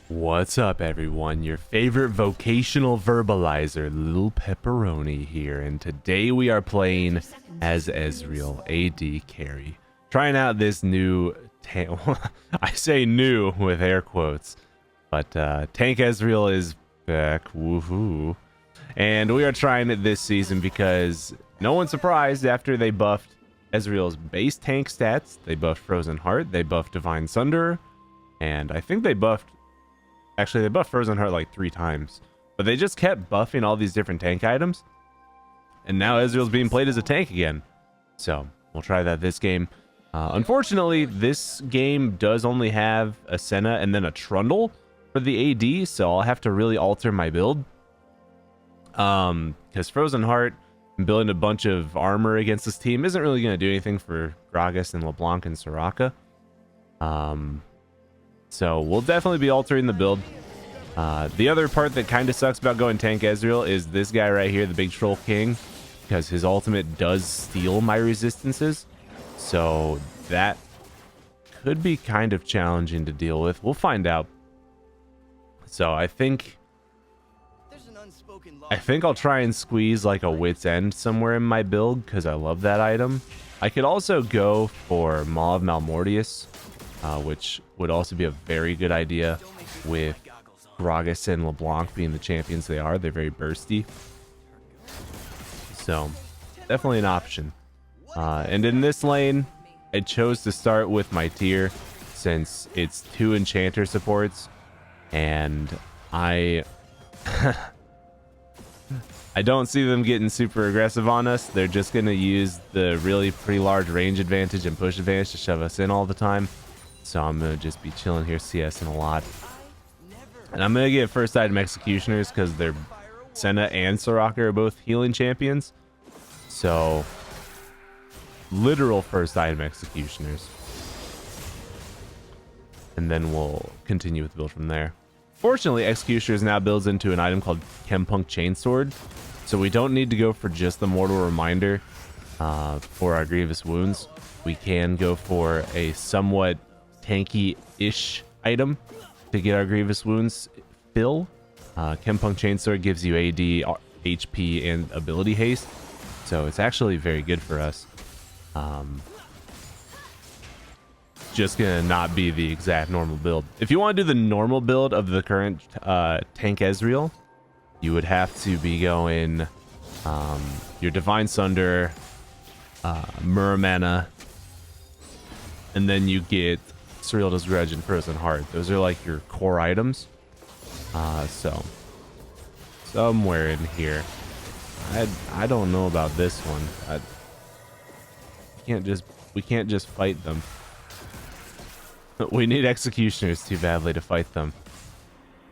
What's up, everyone? Your favorite vocational verbalizer, Lil Pepperoni here, and today we are playing as Ezreal, AD carry. Trying out this new I say new with air quotes, but Tank Ezreal is back, woohoo. And we are trying it this season because no one's surprised after they buffed Ezreal's base tank stats. They buffed Frozen Heart, they buffed Divine Sunderer, and I think they buffed Actually, they buffed Frozen Heart like 3 times, but they just kept buffing all these different tank items. And now Ezreal's being played as a tank again. So we'll try that this game. Unfortunately, this game does only have a Senna and then a Trundle for the AD, so I'll have to really alter my build. Because Frozen Heart and building a bunch of armor against this team isn't really going to do anything for Gragas and LeBlanc and Soraka. So we'll definitely be altering the build. The other part that kind of sucks about going Tank Ezreal is this guy right here, the Big Troll King, because his ultimate does steal my resistances. So that could be kind of challenging to deal with. We'll find out. So I think I'll try and squeeze like a Wit's End somewhere in my build because I love that item. I could also go for Maw of Malmortius, which would also be a very good idea with Gragas and LeBlanc being the champions they are. They're very bursty. So, definitely an option. And in this lane, I chose to start with my tier since it's 2 enchanter supports. And I don't see them getting super aggressive on us. They're just going to use the really pretty large range advantage and push advantage to shove us in all the time. So I'm going to just be chilling here, CSing a lot. And I'm going to get first item Executioners because they're Senna and Soraka are both healing champions. So, literal first item Executioners. And then we'll continue with the build from there. Fortunately, Executioners now builds into an item called Chempunk Chainsword. So we don't need to go for just the Mortal Reminder for our Grievous Wounds. We can go for a somewhat tanky-ish item to get our Grievous Wounds fill. Chempunk Chainsword gives you AD, HP, and ability haste, so it's actually very good for us. Just gonna not be the exact normal build. If you want to do the normal build of the current Tank Ezreal, you would have to be going your Divine Sunderer, Muramana, and then you get Surreal's Grudge and Frozen Heart. Those are like your core items. So somewhere in here, I don't know about this one. We can't just fight them. We need Executioners too badly to fight them,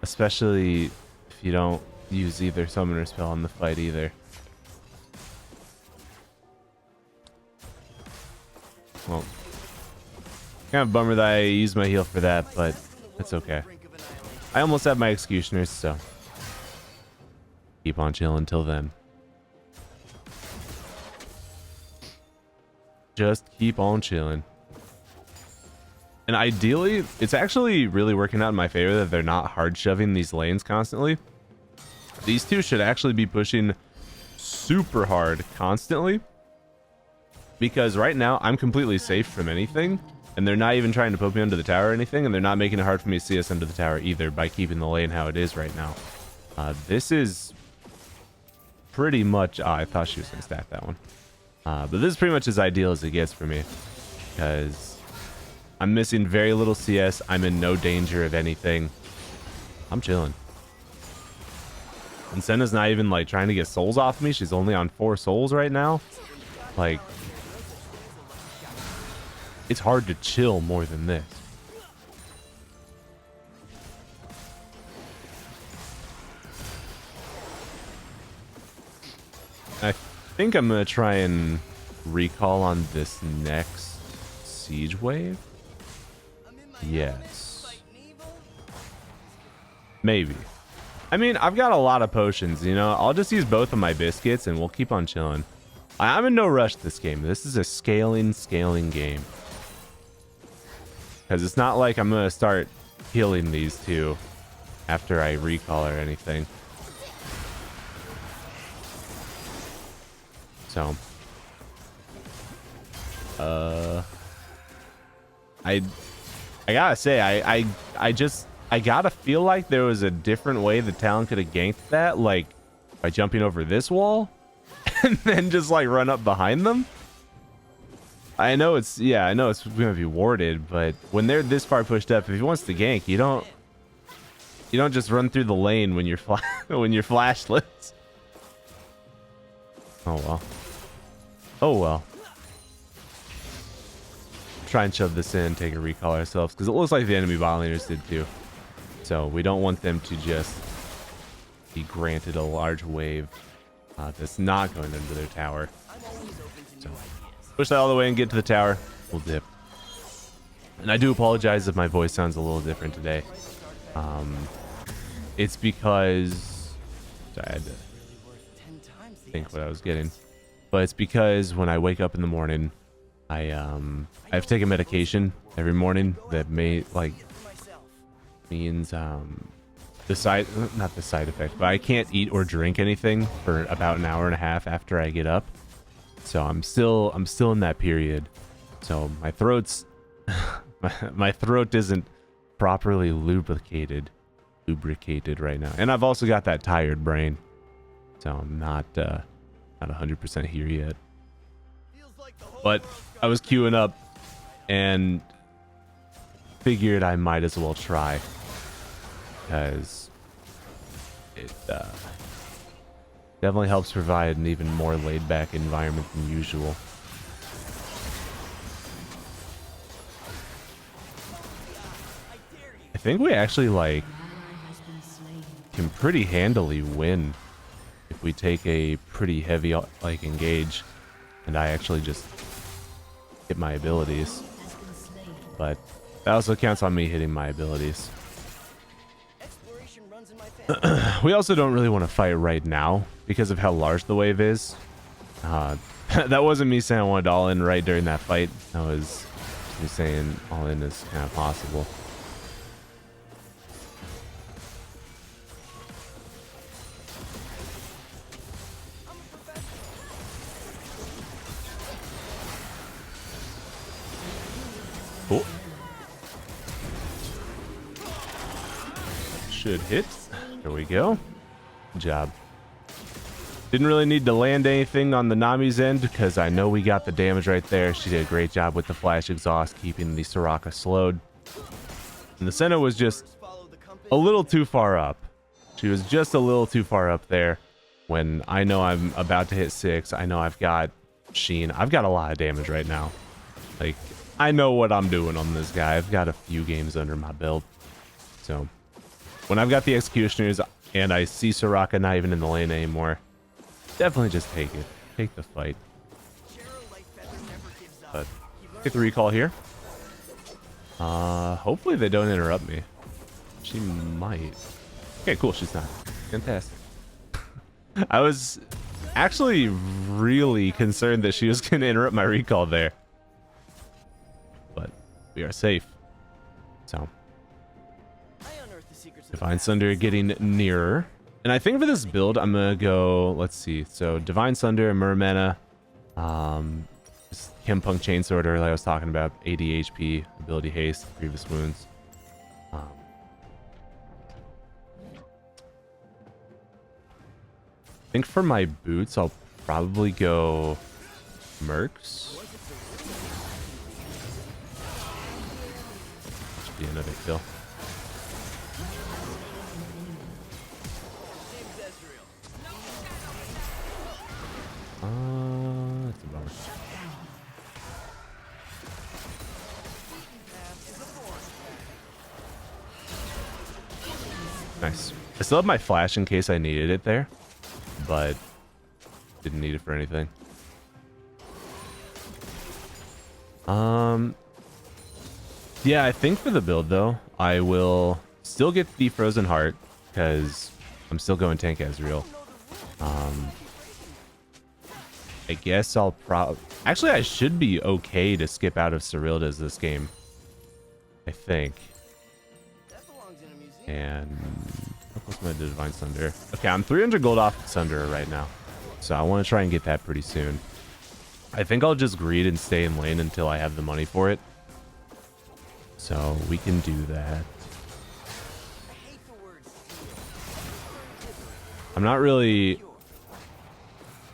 especially if you don't use either summoner spell in the fight either. Well, kind of bummer that I used my heal for that, but it's okay. I almost have my Executioners, so keep on chilling till then. Just keep on chilling. And ideally, it's actually really working out in my favor that they're not hard shoving these lanes constantly. These two should actually be pushing super hard constantly, because right now I'm completely safe from anything. And they're not even trying to poke me under the tower or anything, and they're not making it hard for me to see us under the tower either by keeping the lane how it is right now. This is pretty much... I thought she was going to stack that one. But this is pretty much as ideal as it gets for me, because I'm missing very little CS. I'm in no danger of anything. I'm chilling. And Senna's not even like trying to get souls off me. She's only on 4 souls right now. Like... it's hard to chill more than this. I think I'm going to try and recall on this next siege wave. Yes. Maybe. I mean, I've got a lot of potions, you know. I'll just use both of my biscuits and we'll keep on chilling. I'm in no rush this game. This is a scaling game. Because it's not like I'm going to start killing these two after I recall or anything. So I gotta say, I gotta feel like there was a different way the Talon could have ganked that, like by jumping over this wall and then just like run up behind them. I know it's gonna be warded, but when they're this far pushed up, if he wants to gank, you don't just run through the lane when you're when you're flashless. Oh well. Oh well. Try and shove this in, take a recall ourselves, because it looks like the enemy bot laners did too. So we don't want them to just be granted a large wave that's not going into their tower. So push that all the way and get to the tower. We'll dip. And I do apologize if my voice sounds a little different today. It's because I had to think what I was getting. But it's because when I wake up in the morning, I have to take a medication every morning that means not the side effect, but I can't eat or drink anything for about an hour and a half after I get up. So I'm still in that period. So my throat's my throat isn't properly lubricated right now, and I've also got that tired brain, so I'm not 100% here yet. But I was queuing up and figured I might as well try, because it definitely helps provide an even more laid-back environment than usual. I think we actually can pretty handily win if we take a pretty heavy engage, and I actually just hit my abilities. But that also counts on me hitting my abilities. We also don't really want to fight right now because of how large the wave is. That wasn't me saying I wanted all in right during that fight. That was me saying all in is kind of possible. Cool. Should hit. There we go. Good job. Didn't really need to land anything on the Nami's end because I know we got the damage right there. She did a great job with the flash exhaust, keeping the Soraka slowed. And the Senna was just a little too far up. She was just a little too far up there when I know I'm about to hit 6. I know I've got Sheen. I've got a lot of damage right now. Like, I know what I'm doing on this guy. I've got a few games under my belt. So when I've got the Executioners and I see Soraka not even in the lane anymore, definitely just take it. Take the fight. But get the recall here. Hopefully they don't interrupt me. She might. Okay, cool. She's not. Fantastic. I was actually really concerned that she was going to interrupt my recall there. But we are safe. So Divine Sunderer getting nearer. And I think for this build, I'm going to go, let's see. So Divine Sunderer, Muramana, Chempunk Chainsword earlier I was talking about, 80 HP, ability haste, grievous wounds. I think for my boots, I'll probably go Mercs. Should be another kill. That's a bummer. Nice. I still have my flash in case I needed it there, but didn't need it for anything. Yeah, I think for the build though, I will still get the Frozen Heart because I'm still going Tank Ezreal. I guess I'll actually I should be okay to skip out of Cyrilda's this game. I think. And how close am I to Divine Sunderer? Okay, I'm 300 gold off Sunderer right now. So I want to try and get that pretty soon. I think I'll just greed and stay in lane until I have the money for it. So we can do that. I'm not really...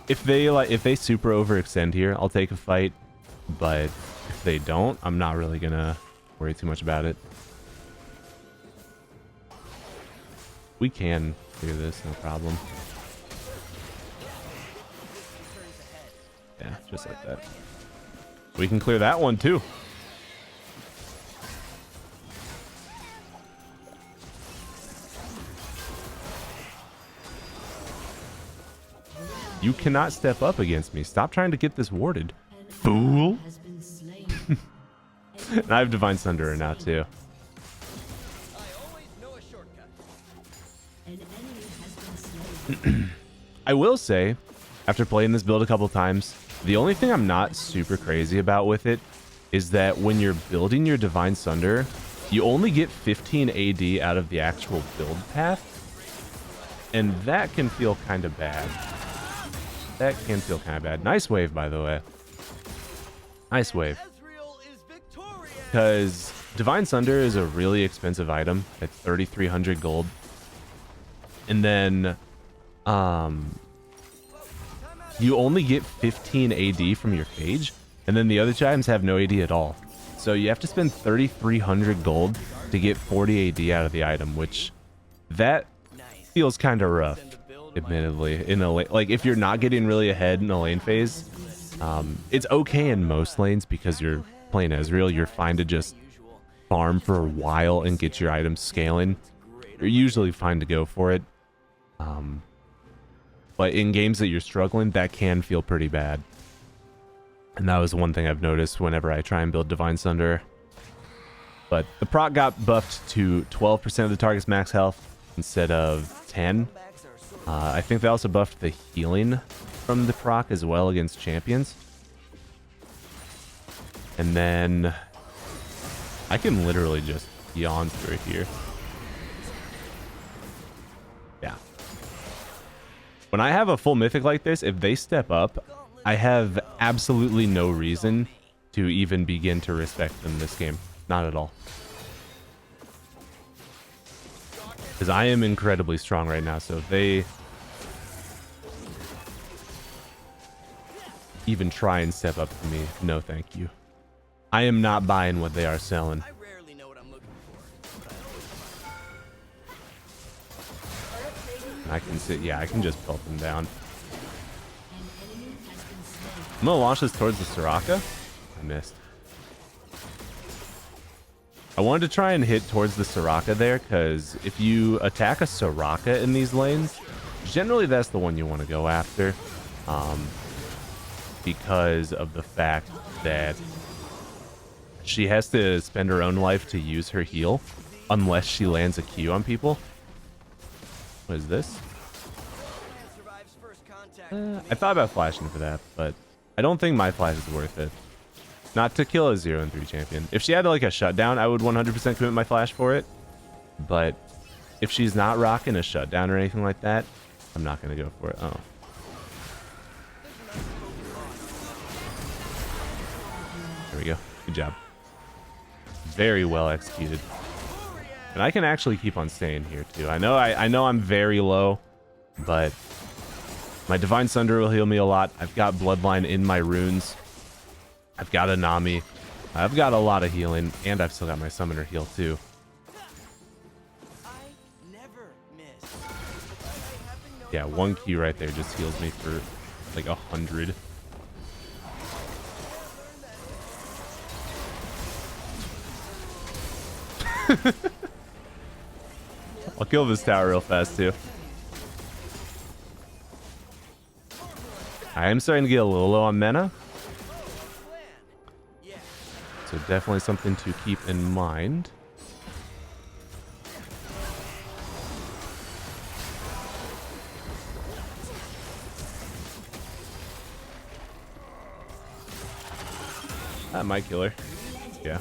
If they super overextend here, I'll take a fight. But if they don't, I'm not really gonna worry too much about it. We can clear this, no problem. Yeah, just like that. We can clear that one too. You cannot step up against me. Stop trying to get this warded, fool. And I have Divine Sunderer now too. I will say, after playing this build a couple times, the only thing I'm not super crazy about with it is that when you're building your Divine Sunderer, you only get 15 AD out of the actual build path, and that can feel kind of bad. That can feel kind of bad. Nice wave, by the way. Nice wave. Because Divine Sunderer is a really expensive item at 3,300 gold. And then, you only get 15 AD from your phage, and then the other two items have no AD at all. So you have to spend 3,300 gold to get 40 AD out of the item, which that feels kind of rough. Admittedly, in a like if you're not getting really ahead in a lane phase, it's okay in most lanes because you're playing Ezreal. You're fine to just farm for a while and get your items scaling. You're usually fine to go for it. But in games that you're struggling, that can feel pretty bad. And that was one thing I've noticed whenever I try and build Divine Sunderer. But the proc got buffed to 12% of the target's max health instead of 10. I think they also buffed the healing from the proc as well against champions. And then I can literally just yawn through here. Yeah. When I have a full mythic like this, if they step up, I have absolutely no reason to even begin to respect them this game. Not at all. Because I am incredibly strong right now, so if they even try and step up to me, no thank you. I am not buying what they are selling. I rarely know what I'm looking for. I can sit, yeah, I can just pelt them down. I'm gonna launch this towards the Soraka. I missed. I wanted to try and hit towards the Soraka there, because if you attack a Soraka in these lanes, generally that's the one you want to go after. Because of the fact that she has to spend her own life to use her heal, unless she lands a Q on people. What is this? I thought about flashing for that, but I don't think my flash is worth it. Not to kill a 0-3 champion. If she had like a shutdown, I would 100% commit my flash for it. But if she's not rocking a shutdown or anything like that, I'm not going to go for it. Oh. There we go. Good job. Very well executed. And I can actually keep on staying here too. I know I'm very low, but my Divine Sunderer will heal me a lot. I've got Bloodline in my runes. I've got a Nami. I've got a lot of healing, and I've still got my Summoner heal too. Yeah, one Q right there just heals me for like 100. I'll kill this tower real fast too. I am starting to get a little low on mana. So definitely something to keep in mind. That might kill her. Yeah.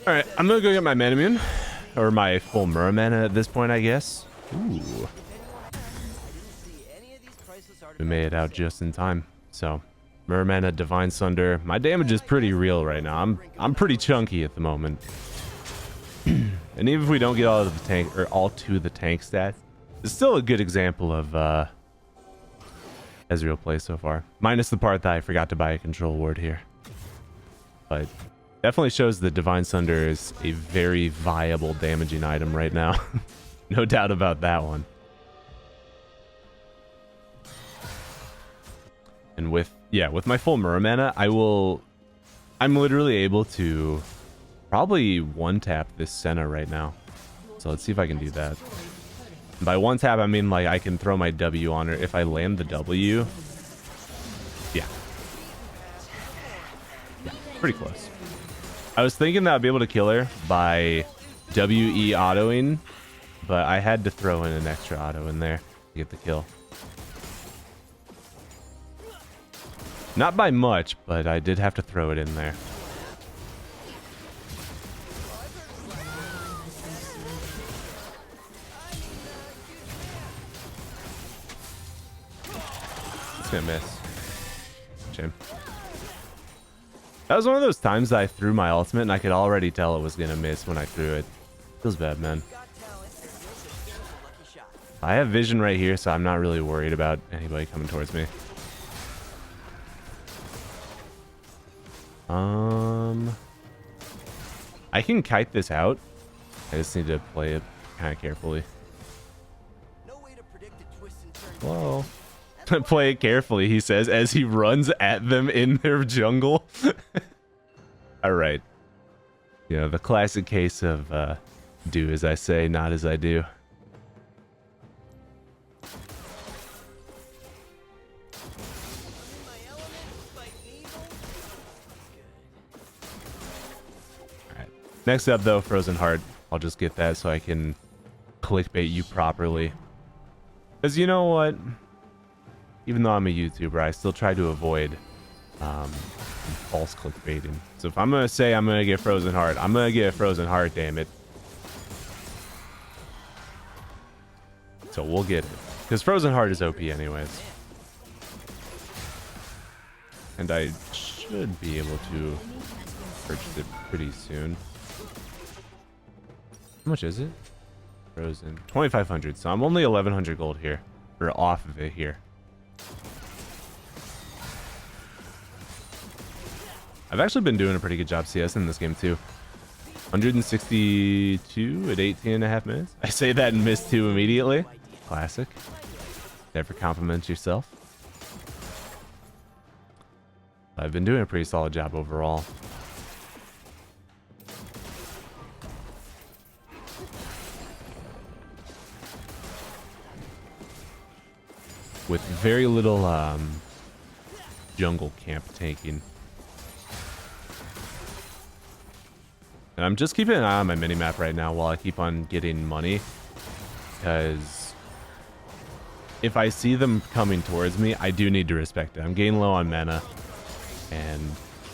Alright, I'm gonna go get my Manamune. or my full Muramana at this point, I guess. Ooh. We made it out just in time. So, Muramana, Divine Sunderer. My damage is pretty real right now. I'm pretty chunky at the moment. And even if we don't get all of the tank or all to the tank stats, it's still a good example of Ezreal play so far. Minus the part that I forgot to buy a control ward here. But definitely shows that Divine Sunderer is a very viable damaging item right now. No doubt about that one. And with my full Muramana, I'm literally able to probably one tap this Senna right now. So let's see if I can do that. And by one tap, I mean like I can throw my W on her. If I land the W, yeah, pretty close. I was thinking that I'd be able to kill her by WE autoing, but I had to throw in an extra auto in there to get the kill. Not by much, but I did have to throw it in there. It's gonna miss. Shame. That was one of those times that I threw my ultimate and I could already tell it was gonna miss when I threw it. Feels bad, man. I have vision right here, so I'm not really worried about anybody coming towards me. I can kite this out. I just need to play it kind of carefully. Whoa. Play it carefully, he says, as he runs at them in their jungle. Alright. You know, the classic case of do as I say, not as I do. Next up, though, Frozen Heart. I'll just get that so I can clickbait you properly. Because you know what? Even though I'm a YouTuber, I still try to avoid false clickbaiting. So if I'm going to say I'm going to get Frozen Heart, I'm going to get Frozen Heart, damn it. So we'll get it. Because Frozen Heart is OP anyways. And I should be able to purchase it pretty soon. How much is it? Frozen. 2,500. So I'm only 1,100 gold here. Or off of it here. I've actually been doing a pretty good job CS in this game too. 162 at 18.5 minutes. I say that and miss 2 immediately. Classic. Never compliment yourself. I've been doing a pretty solid job overall. With very little jungle camp tanking. And I'm just keeping an eye on my minimap right now while I keep on getting money. Because if I see them coming towards me, I do need to respect it. I'm getting low on mana. And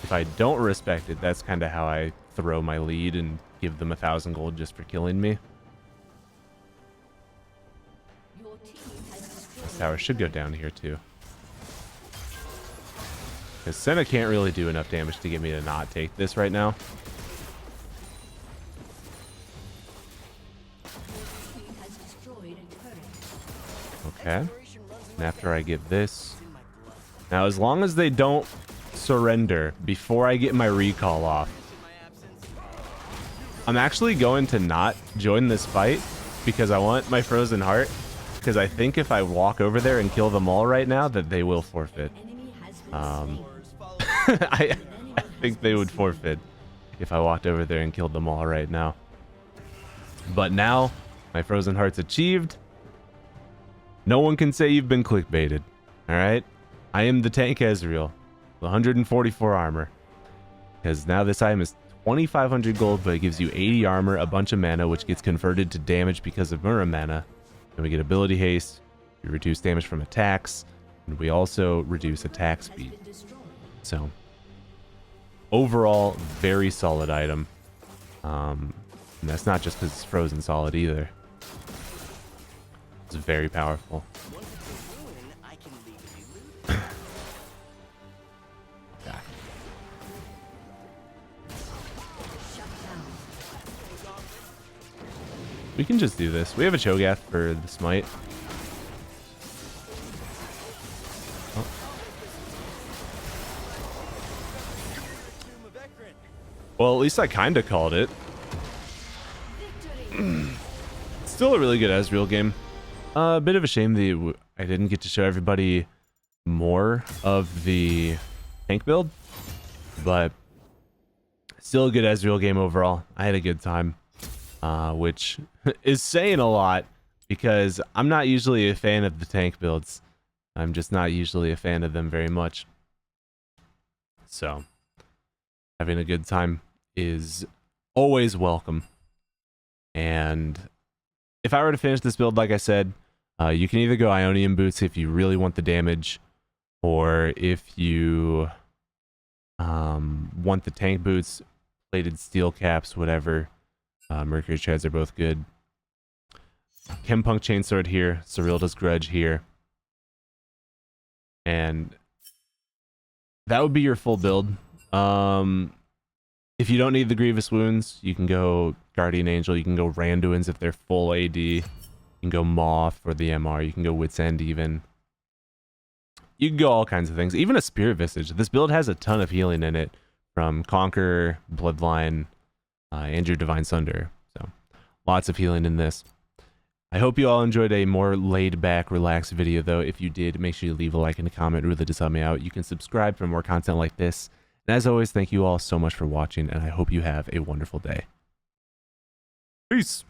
if I don't respect it, that's kind of how I throw my lead and give them 1,000 gold just for killing me. This tower should go down here too. Because Senna can't really do enough damage to get me to not take this right now. Okay. And after I get this... Now, as long as they don't surrender before I get my recall off, I'm actually going to not join this fight because I want my Frozen Heart. Because I think if I walk over there and kill them all right now, that they will forfeit. I think they would forfeit if I walked over there and killed them all right now. But now, my Frozen Heart's achieved. No one can say you've been clickbaited. Alright? I am the Tank Ezreal. 144 armor. Because now this item is 2,500 gold, but it gives you 80 armor, a bunch of mana, which gets converted to damage because of Muramana. And we get ability haste, we reduce damage from attacks, and we also reduce attack speed. So, overall, very solid item. And that's not just because it's frozen solid either. It's very powerful. Yeah. We can just do this. We have a Cho'Gath for the smite. Oh. Well, at least I kind of called it. Still a really good Ezreal game. A bit of a shame that I didn't get to show everybody more of the tank build, but still a good Ezreal game overall. I had a good time, which is saying a lot because I'm not usually a fan of the tank builds. I'm just not usually a fan of them very much. So having a good time is always welcome. And if I were to finish this build, like I said, you can either go Ionian Boots if you really want the damage, or if you want the tank boots, plated steel caps, whatever. Mercury Treads are both good. Chempunk Chainsword here, Serilda's Grudge here. And that would be your full build. If you don't need the Grievous Wounds, you can go Guardian Angel, you can go Randuins if they're full AD. You can go Maw for the MR, you can go Wit's End even. You can go all kinds of things. Even a Spirit Visage. This build has a ton of healing in it from Conqueror, Bloodline, and your Divine Sunderer. So lots of healing in this. I hope you all enjoyed a more laid back, relaxed video though. If you did, make sure you leave a like and a comment. It really does help me out. You can subscribe for more content like this. And as always, thank you all so much for watching, and I hope you have a wonderful day. Peace.